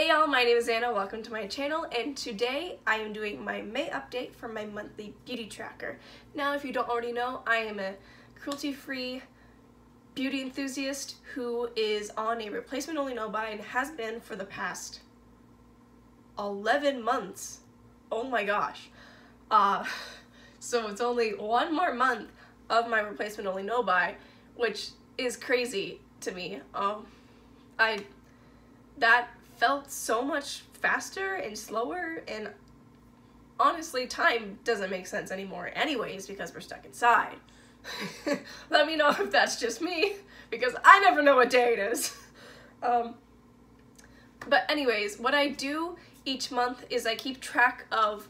Hey y'all, my name is Anna, welcome to my channel, and today I am doing my May update for my monthly beauty tracker. Now, if you don't already know, I am a cruelty-free beauty enthusiast who is on a replacement-only no-buy and has been for the past 11 months. Oh my gosh. So it's only one more month of my replacement-only no-buy, which is crazy to me. That felt so much faster and slower, and honestly, time doesn't make sense anymore anyways because we're stuck inside. Let me know if that's just me, because I never know what day it is. But anyways, what I do each month is I keep track of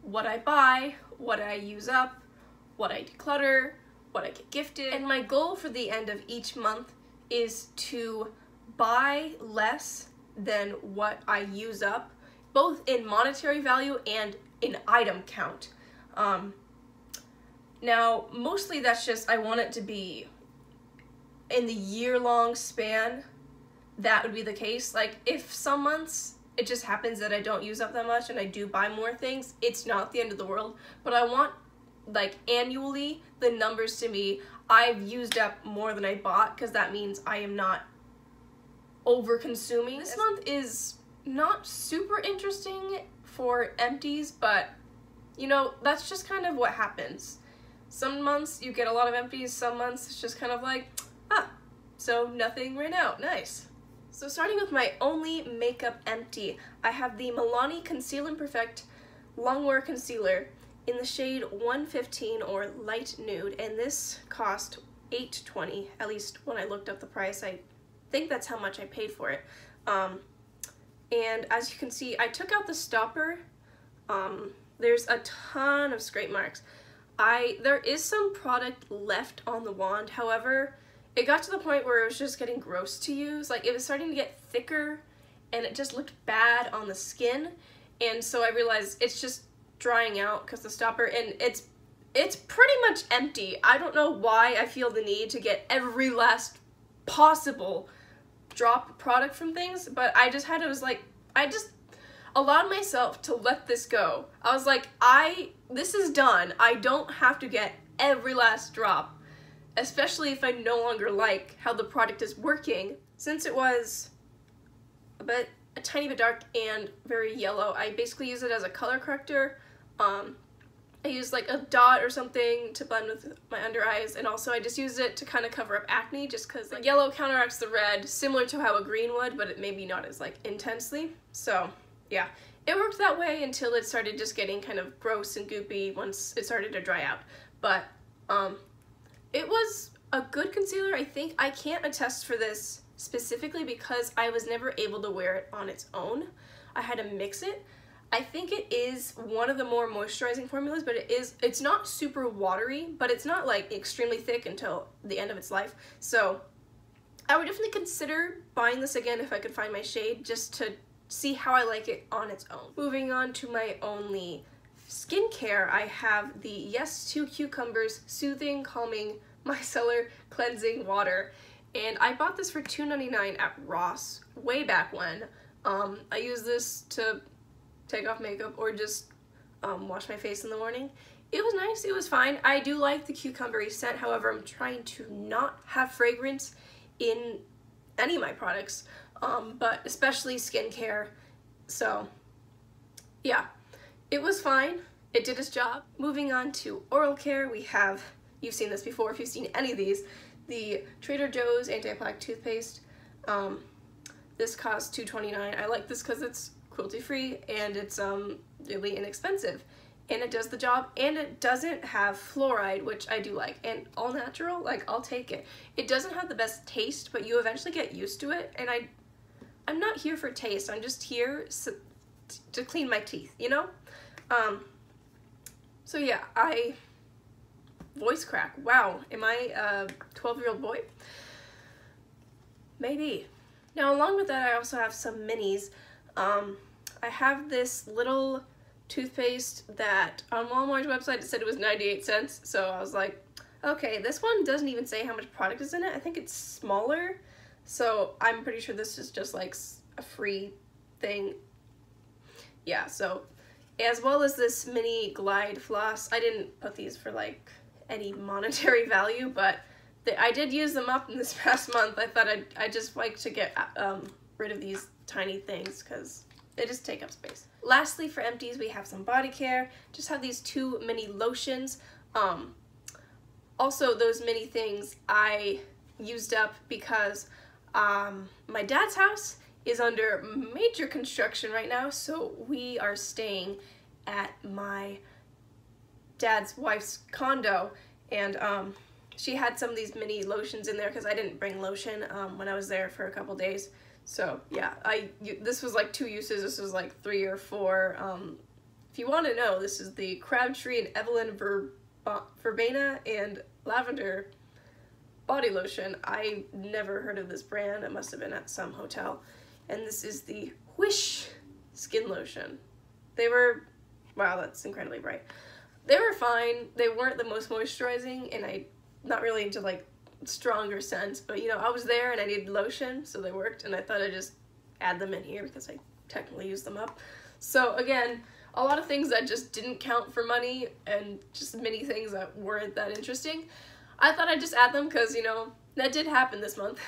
what I buy, what I use up, what I declutter, what I get gifted, and my goal for the end of each month is to buy less than what I use up, both in monetary value and in item count. Now, mostly that's just, I want it to be in the year-long span, that would be the case. Like, if some months it just happens that I don't use up that much and I do buy more things, it's not the end of the world, but I want, like, annually, the numbers to be, I've used up more than I bought, because that means I am not over-consuming. This month is not super interesting for empties, but, you know, that's just kind of what happens. Some months you get a lot of empties, some months it's just kind of like, so nothing right now, nice. So starting with my only makeup empty, I have the Milani Conceal and Perfect Longwear Concealer in the shade 115 or Light Nude, and this cost $8.20, at least when I looked up the price. I think that's how much I paid for it. And as you can see, I took out the stopper. There's a ton of scrape marks. There is some product left on the wand, however, it got to the point where it was just getting gross to use. Like, it was starting to get thicker and it just looked bad on the skin, and so I realized it's just drying out because the stopper, and it's pretty much empty. I don't know why I feel the need to get every last possible drop product from things, but I just allowed myself to let this go. I was like, this is done. I don't have to get every last drop, especially if I no longer like how the product is working. Since it was a tiny bit dark and very yellow, I basically use it as a color corrector. I use like a dot or something to blend with my under eyes, and also I just use it to kind of cover up acne, just because like yellow counteracts the red, similar to how a green would, but it maybe not as like intensely. So yeah, it worked that way until it started just getting kind of gross and goopy once it started to dry out. But it was a good concealer. I think I can't attest for this specifically because I was never able to wear it on its own. I had to mix it. I think it is one of the more moisturizing formulas, but it's not super watery, but it's not like extremely thick until the end of its life. So I would definitely consider buying this again if I could find my shade, just to see how I like it on its own. Moving on to my only skincare, I have the Yes 2 Cucumbers Soothing Calming Micellar Cleansing Water, and I bought this for $2.99 at Ross way back when. I use this to take off makeup or just wash my face in the morning. It was nice, it was fine. I do like the cucumbery scent, however, I'm trying to not have fragrance in any of my products, but especially skincare. So yeah, it was fine. It did its job. Moving on to oral care, we have, you've seen this before if you've seen any of these, the Trader Joe's Anti-Plaque Toothpaste. This cost $2.29. I like this because it's cruelty-free and it's really inexpensive, and it does the job, and it doesn't have fluoride, which I do like, and all natural, like, I'll take it. It doesn't have the best taste, but you eventually get used to it, and I'm not here for taste. I'm just here to clean my teeth, you know? So yeah, voice crack. Wow, am I a 12-year-old boy? Maybe. Now, along with that, I also have some minis. I have this little toothpaste that on Walmart's website it said it was 98 cents, so I was like, okay, this one doesn't even say how much product is in it. I think it's smaller, so I'm pretty sure this is just like a free thing. Yeah, so as well as this mini Glide floss. I didn't put these for like any monetary value, but I did use them up in this past month. I thought I'd just like to get rid of these tiny things because they just take up space. Lastly, for empties, we have some body care. Just have these 2 mini lotions. Also, those mini things I used up because my dad's house is under major construction right now, so we are staying at my dad's wife's condo, and she had some of these mini lotions in there because I didn't bring lotion when I was there for a couple days. So yeah, this was like 2 uses. This was like 3 or 4. If you want to know, this is the Crabtree and Evelyn Verbena and Lavender body lotion. I never heard of this brand. It must have been at some hotel. And this is the Wish skin lotion. They were, wow, that's incredibly bright. They were fine. They weren't the most moisturizing, and I'm not really into like stronger scents, but you know, I was there and I needed lotion, so they worked, and I thought I'd just add them in here because I technically used them up. So again, a lot of things that just didn't count for money and just many things that weren't that interesting. I thought I'd just add them because, you know, that did happen this month.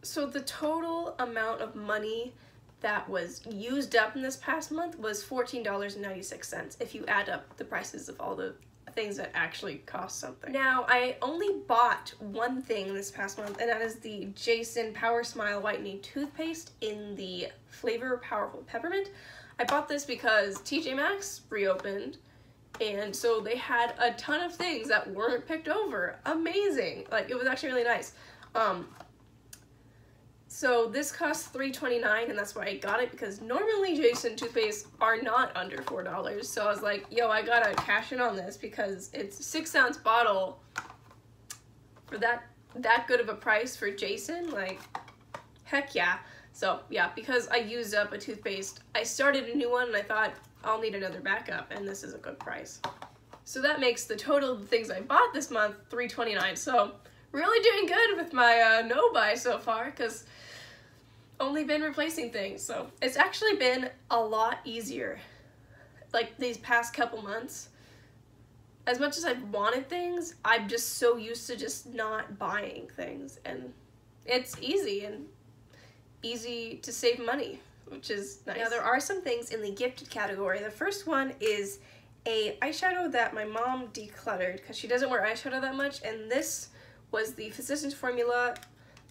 So the total amount of money that was used up in this past month was $14.96 if you add up the prices of all the things that actually cost something. Now, I only bought one thing this past month, and that is the Jason Power Smile Whitening Toothpaste in the Flavour Powerful Peppermint. I bought this because TJ Maxx reopened, and so they had a ton of things that weren't picked over. Amazing! Like, it was actually really nice. So this cost $3.29, and that's why I got it, because normally Jason toothpaste are not under $4. So I was like, yo, I gotta cash in on this because it's a 6-ounce bottle for that good of a price for Jason. Like, heck yeah. So yeah, because I used up a toothpaste, I started a new one and I thought I'll need another backup, and this is a good price. So that makes the total of the things I bought this month $3.29. So really doing good with my no buy so far, because only been replacing things. So it's actually been a lot easier like these past couple months. As much as I've wanted things, I'm just so used to just not buying things, and it's easy to save money, which is nice. Now, there are some things in the gifted category. The first one is a eyeshadow that my mom decluttered because she doesn't wear eyeshadow that much, and this was the Physicians Formula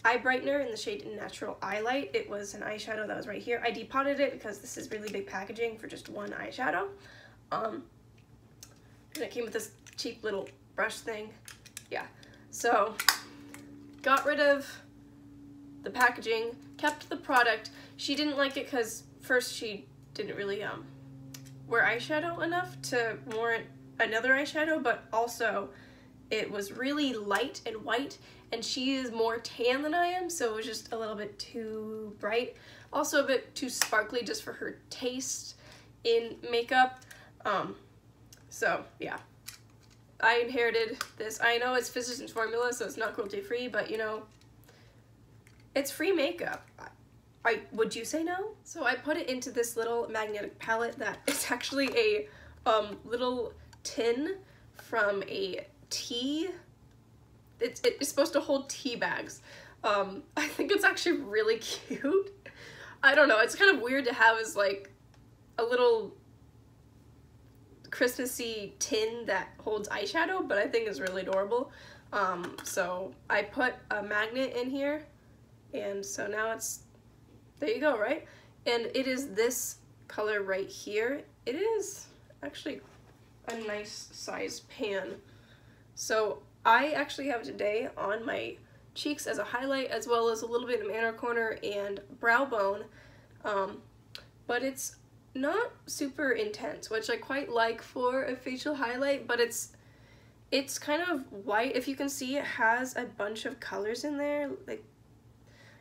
Eye Brightener in the shade Natural Eye Light. It was an eyeshadow that was right here. I depotted it because this is really big packaging for just one eyeshadow. And it came with this cheap little brush thing. Yeah, so got rid of the packaging, kept the product. She didn't like it because first she didn't really wear eyeshadow enough to warrant another eyeshadow, but also it was really light and white, and she is more tan than I am, so it was just a little bit too bright. Also a bit too sparkly just for her taste in makeup. So yeah, I inherited this. I know it's Physicians Formula, so it's not cruelty free, but you know, it's free makeup. Would you say no? So I put it into this little magnetic palette that is actually a little tin from a tea. It's supposed to hold tea bags. I think it's actually really cute. I don't know, it's kind of weird to have as like a little Christmassy tin that holds eyeshadow, but I think it's really adorable. So I put a magnet in here, and so now it's, there you go, right? And it is this color right here. It is actually a nice sized pan. So I actually have it today on my cheeks as a highlight, as well as a little bit in my inner corner and brow bone. But it's not super intense, which I quite like for a facial highlight, but it's kind of white. If you can see, it has a bunch of colors in there, like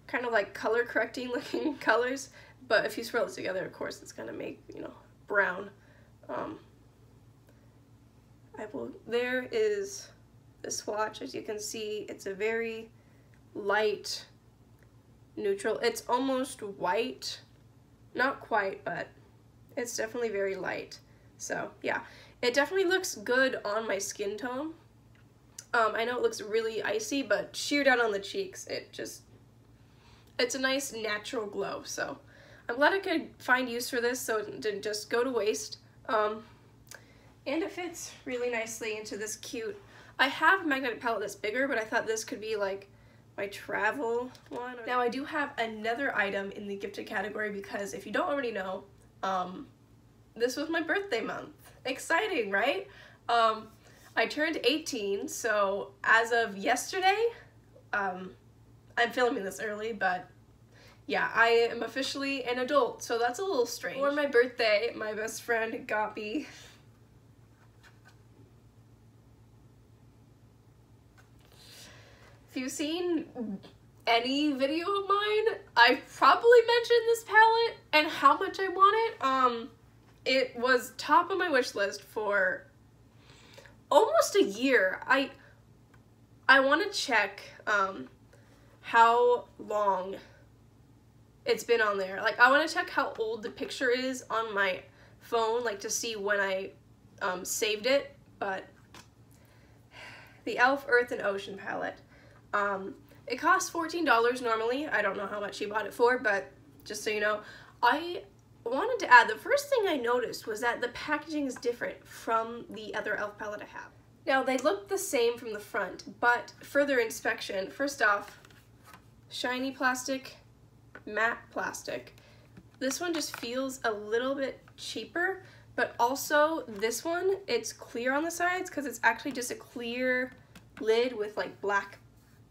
kind of like color correcting looking colors, but if you swirl it together, of course it's gonna make, you know, brown. There is the swatch. As you can see, it's a very light neutral. It's almost white, Not quite, but it's definitely very light. So yeah, it definitely looks good on my skin tone. I know it looks really icy, but sheer down on the cheeks, it's a nice natural glow. So I'm glad I could find use for this so it didn't just go to waste. And it fits really nicely into this cute, I have a magnetic palette that's bigger, but I thought this could be like my travel one. Now I do have another item in the gifted category because if you don't already know, this was my birthday month. Exciting, right? I turned 18, so as of yesterday, I'm filming this early, but yeah, I am officially an adult, so that's a little strange. For my birthday, my best friend got me if you've seen any video of mine, I've probably mentioned this palette and how much I want it. It was top of my wish list for almost a year. I want to check how long it's been on there. Like, I want to check how old the picture is on my phone, like to see when I saved it. But the e.l.f. Earth and Ocean palette. It costs $14 normally. I don't know how much she bought it for, but just so you know, I wanted to add, the first thing I noticed was that the packaging is different from the other e.l.f. palette I have. Now, they look the same from the front, but further inspection, first off, shiny plastic, matte plastic. This one just feels a little bit cheaper, but also this one, it's clear on the sides because it's actually just a clear lid with like black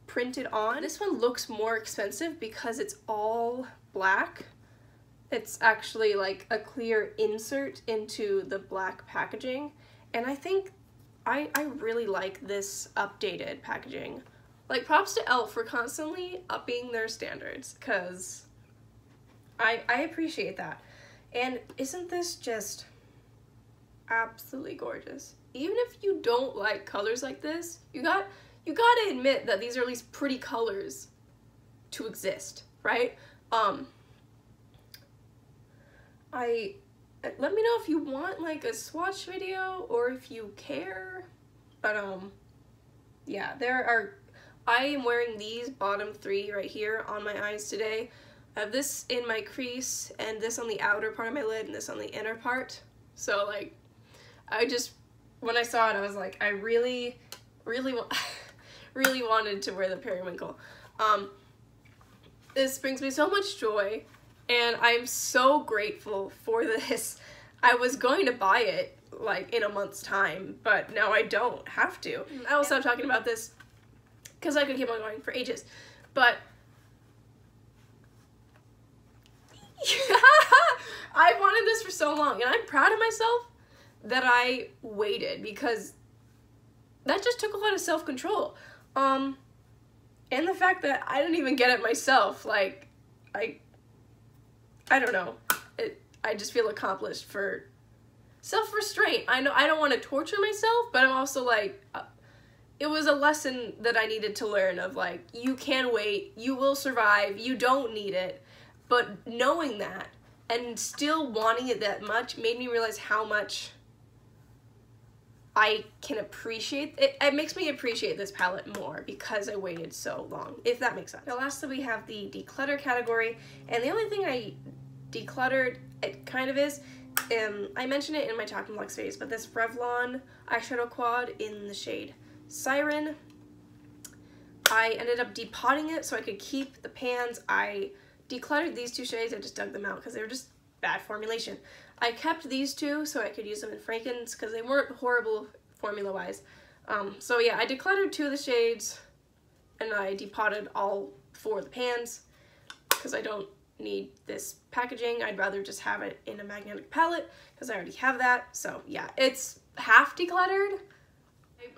printed on. This one looks more expensive because it's all black. It's actually like a clear insert into the black packaging, and I think I really like this updated packaging. Like, props to e.l.f. for constantly upping their standards, because I appreciate that. And isn't this just absolutely gorgeous? Even if you don't like colors like this, you gotta admit that these are at least pretty colors to exist, right? Let me know if you want like a swatch video or if you care, but yeah, I am wearing these bottom three right here on my eyes today. I have this in my crease and this on the outer part of my lid and this on the inner part. So like, when I saw it, I was like, I really wanted to wear the periwinkle. This brings me so much joy, and I'm so grateful for this. I was going to buy it like in a month's time, but now I don't have to. I will stop talking about this because I could keep on going for ages, but I've wanted this for so long, and I'm proud of myself that I waited, because that just took a lot of self-control. And the fact that I didn't even get it myself, like, I don't know. I just feel accomplished for self-restraint. I know I don't want to torture myself, but I'm also like, it was a lesson that I needed to learn of like, you can wait, you will survive, you don't need it. But knowing that and still wanting it that much made me realize how much I can appreciate it. It makes me appreciate this palette more because I waited so long, if that makes sense. Now lastly, we have the declutter category, and the only thing I decluttered, it kind of is, I mentioned it in my Talking Blocks phase, but this Revlon eyeshadow quad in the shade Siren, I ended up depotting it so I could keep the pans. I decluttered these two shades, I just dug them out because they were just bad formulation. I kept these two so I could use them in Frankens because they weren't horrible formula-wise. So yeah, I decluttered two of the shades and I depotted all four of the pans because I don't need this packaging. I'd rather just have it in a magnetic palette because I already have that. So yeah, it's half decluttered.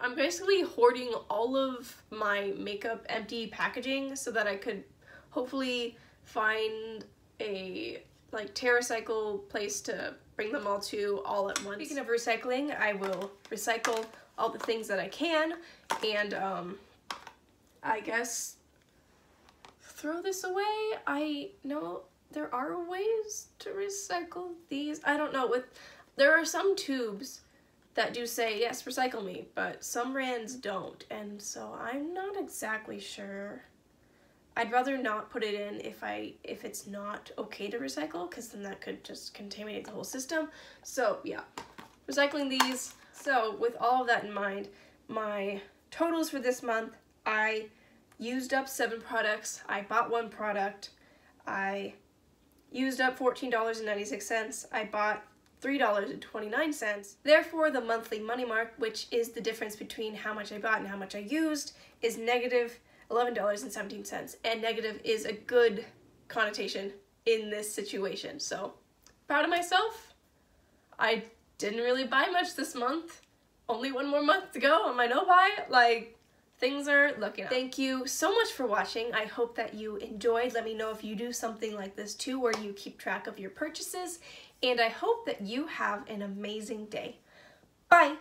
I'm basically hoarding all of my makeup empty packaging so that I could hopefully find a like TerraCycle place to bring them all to all at once. Speaking of recycling, I will recycle all the things that I can, and I guess throw this away. I know there are ways to recycle these. I don't know. There are some tubes that do say, yes, recycle me, but some brands don't, and so I'm not exactly sure. I'd rather not put it in if it's not okay to recycle, because then that could just contaminate the whole system. So yeah, recycling these. So with all of that in mind, my totals for this month, I used up 7 products, I bought 1 product, I used up $14.96, I bought $3.29. Therefore, the monthly money mark, which is the difference between how much I bought and how much I used, is negative $11.17. And negative is a good connotation in this situation. So, proud of myself. I didn't really buy much this month. Only 1 more month to go on my no buy. Like, things are looking up. Thank you so much for watching. I hope that you enjoyed. Let me know if you do something like this too, where you keep track of your purchases. And I hope that you have an amazing day. Bye!